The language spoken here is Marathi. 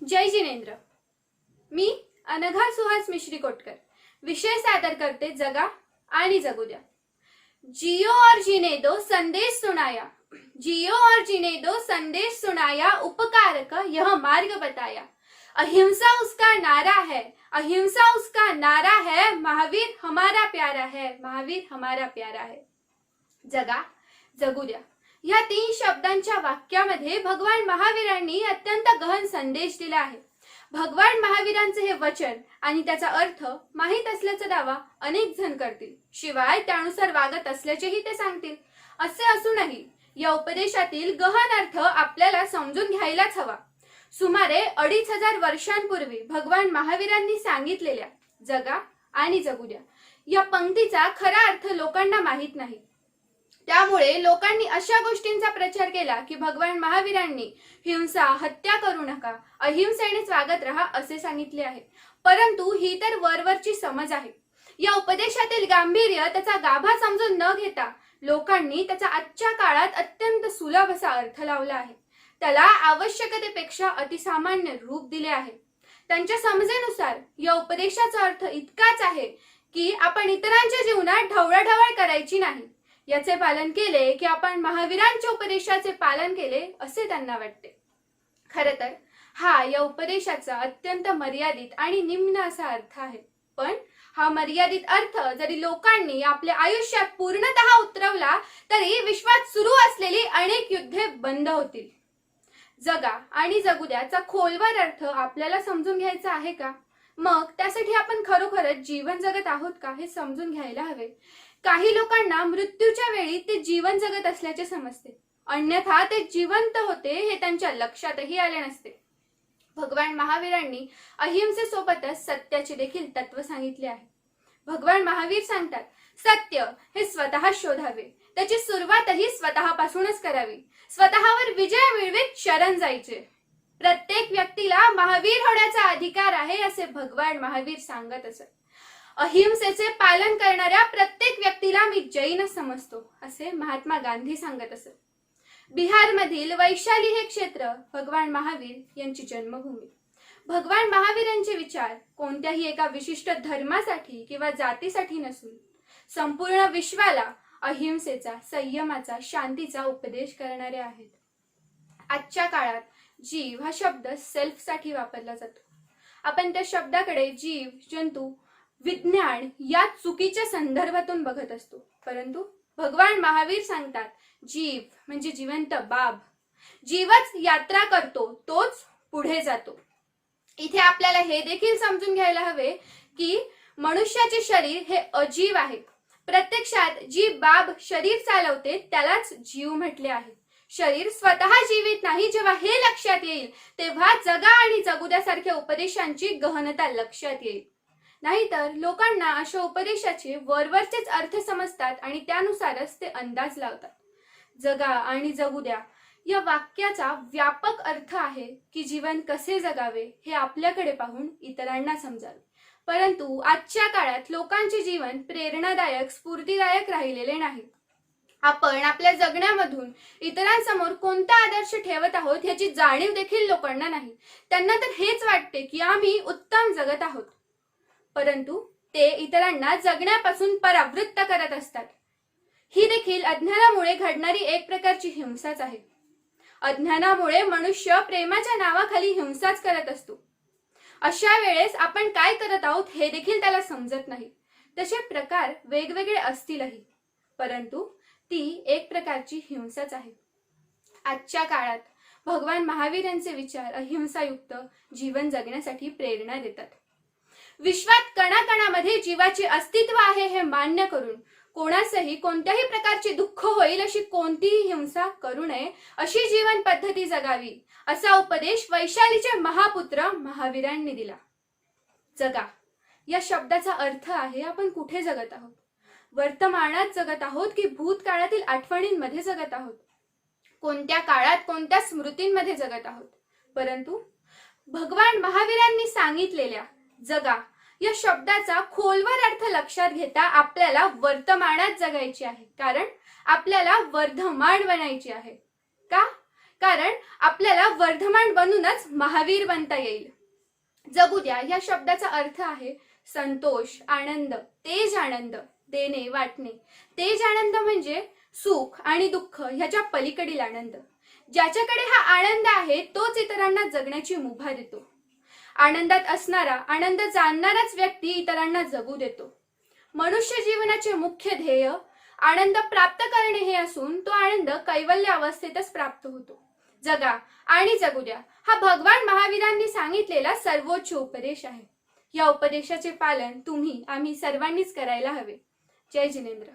जय जिनेंद्र। मी अनघा सुहास मिश्री कोटकर विषय सादर करते जगा आणि जगू द्या। जियो और जीने दो संदेश सुनाया, जियो और जीने दो संदेश सुनाया, उपकार का यह मार्ग बताया। अहिंसा उसका नारा है, अहिंसा उसका नारा है, महावीर हमारा प्यारा है, महावीर हमारा प्यारा है। जगा जगू द्या या 3 शब्दांच्या वाक्यामध्ये भगवान महावीरांनी अत्यंत गहन संदेश दिला आहे। भगवान महावीरांचे हे वचन आणि त्याचा अर्थ माहीत असल्याचा दावा अनेक जण करतील, शिवाय त्यानुसार वागत असल्याचेही ते सांगतील। असे असूनही या उपदेशातील गहन अर्थ आपल्याला समजून घ्यायलाच हवा। सुमारे 2500 वर्षांपूर्वी भगवान महावीरांनी सांगितलेल्या जगा आणि जगू द्या या पंक्तीचा खरा अर्थ लोकांना माहीत नाही। त्यामुळे लोकांनी अशा गोष्टींचा प्रचार केला की भगवान महावीरांनी हिंसा, हत्या करू नका, अहिंसेनेच वागत राहा असे सांगितले आहे। परंतु ही तर वरवरची समज आहे। या उपदेशातील गांभीर्य, त्याचा गाभा समजून न घेता लोकांनी त्याचा आजच्या काळात अत्यंत सुलभ असा अर्थ लावला आहे। त्याला आवश्यकतेपेक्षा अतिसामान्य रूप दिले आहे। त्यांच्या समजेनुसार या उपदेशाचा अर्थ इतकाच आहे की आपण इतरांच्या जीवनात ढवळाढवळ करायची नाही। याचे पालन केले की आपण महावीरांच्या उपदेशाचे पालन केले असे त्यांना वाटते। खरं तर हा या उपदेशाचा अत्यंत मर्यादित आणि निम्न असा अर्थ आहे। पण हा मर्यादित अर्थ जरी लोकांनी आपल्या आयुष्यात पूर्णतः उतरवला तरी विश्वात सुरू असलेली अनेक युद्धे बंद होतील। जगा आणि जगू द्याचा खोलवर अर्थ आपल्याला समजून घ्यायचा आहे का? मग त्यासाठी आपण खरोखरच जीवन जगत आहोत का हे समजून घ्यायला हवे। काही लोकांना मृत्यूच्या वेळी ते जीवन जगत असल्याचे समजते, अन्यथा ते जिवंत होते हे त्यांच्या लक्षातही आले नसते। भगवान महावीरांनी अहिंसेसोबतच सत्याचे देखील तत्व सांगितले आहे। भगवान महावीर सांगतात, सत्य हे स्वतः शोधावे, त्याची सुरुवातही स्वतःपासूनच करावी, स्वतःवर विजय मिळवीत शरण जायचे। प्रत्येक व्यक्तीला महावीर होण्याचा अधिकार आहे असे भगवान महावीर सांगत असत। अहिंसेचे पालन करणाऱ्या प्रत्येक व्यक्तीला मी जैन समजतो असे महात्मा गांधी सांगत असत। बिहारमधील वैशाली हे क्षेत्र भगवान महावीर यांची जन्मभूमी। भगवान महावीर यांचे विचार कोणत्याही एका विशिष्ट धर्मासाठी किंवा जातीसाठी नसून संपूर्ण विश्वाला अहिंसेचा, संयमाचा, शांतीचा उपदेश करणारे आहेत। आजच्या काळात जीव हा शब्द सेल्फ साठी वापरला जातो। आपण त्या शब्दाकडे जीव, जंतू, विज्ञान या चुकीच्या संदर्भातून बघत असतो। परंतु भगवान महावीर सांगतात, जीव म्हणजे जिवंत बाब, जीवच यात्रा करतो, तोच पुढे जातो। इथे आपल्याला हे देखील समजून घ्यायला हवे की मनुष्याचे शरीर हे अजीव आहे। प्रत्यक्षात जी बाब शरीर चालवते त्यालाच जीव म्हटले आहे। शरीर स्वतः जीवित नाही। जेव्हा हे लक्षात येईल तेव्हा जगा आणि जगू द्यासारख्या उपदेशांची गहनता लक्षात येईल। नाहीतर लोकांना अशा उपदेशाचे वरवरचेच अर्थ समजतात आणि त्यानुसारच ते अंदाज लावतात। जगा आणि जगू द्या या वाक्याचा व्यापक अर्थ आहे की जीवन कसे जगावे हे आपल्याकडे पाहून इतरांना समजावे। परंतु आजच्या काळात लोकांचे जीवन प्रेरणादायक, स्फूर्तिदायक राहिलेले नाही। आपण आपल्या जगण्यामधून इतरांसमोर कोणता आदर्श ठेवत आहोत याची जाणीव देखील लोकांना नाही। त्यांना तर हेच वाटते की आम्ही उत्तम जगत आहोत, परंतु ते इतरांना जगण्यापासून परावृत्त करत असतात। ही देखील अज्ञानामुळे घडणारी एक प्रकारची हिंसाच आहे। अज्ञानामुळे मनुष्य प्रेमाच्या नावाखाली हिंसाच करत असतो। अशा वेळेस आपण काय करत आहोत हे देखील त्याला समजत नाही। तसे प्रकार वेगवेगळे असतीलही, परंतु ती एक प्रकारची हिंसाच आहे। आजच्या काळात भगवान महावीर यांचे विचार अहिंसायुक्त जीवन जगण्यासाठी प्रेरणा देतात। विश्वात कणाकणामध्ये जीवाचे अस्तित्व आहे हे मान्य करून कोणासही कोणत्याही प्रकारचे दुःख होईल अशी कोणतीही हिंसा करू नये, अशी जीवन पद्धती जगावी असा उपदेश वैशालीचे महापुत्र महावीरांनी दिला। जगा या शब्दाचा अर्थ आहे आपण कुठे जगत आहोत, वर्तमानात जगत आहोत की भूतकाळातील आठवणींमध्ये जगत आहोत, कोणत्या काळात कोणत्या स्मृतींमध्ये जगत आहोत। परंतु भगवान महावीरांनी सांगितलेल्या जगा या शब्दाचा खोलवर अर्थ लक्षात घेता आपल्याला वर्तमानात जगायचे आहे, कारण आपल्याला वर्धमान बनायचे आहे। का? कारण आपल्याला वर्धमान बनूनच महावीर बनता येईल. जगू द्या या शब्दाचा अर्थ आहे संतोष, आनंद, तेज आनंद, देणे, वाटणे. तेज आनंद म्हणजे सुख आणि दुःख ह्याच्या पलीकडील आनंद. ज्याच्याकडे हा आनंद आहे तोच इतरांना जगण्याची मुभा देतो. आनंदात असणारा, आनंद जाणणाराच व्यक्ती इतरांना जगू देतो. मनुष्य जीवनाचे मुख्य ध्येय आनंद प्राप्त करणे हे असून तो आनंद कैवल्य अवस्थेतच प्राप्त होतो. जगा आणि जगू द्या हा भगवान महावीरांनी सांगितलेला सर्वोच्च उपदेश आहे. या उपदेशाचे पालन तुम्ही, आम्ही सर्वांनीच करायला हवे. जय जिनेंद्र.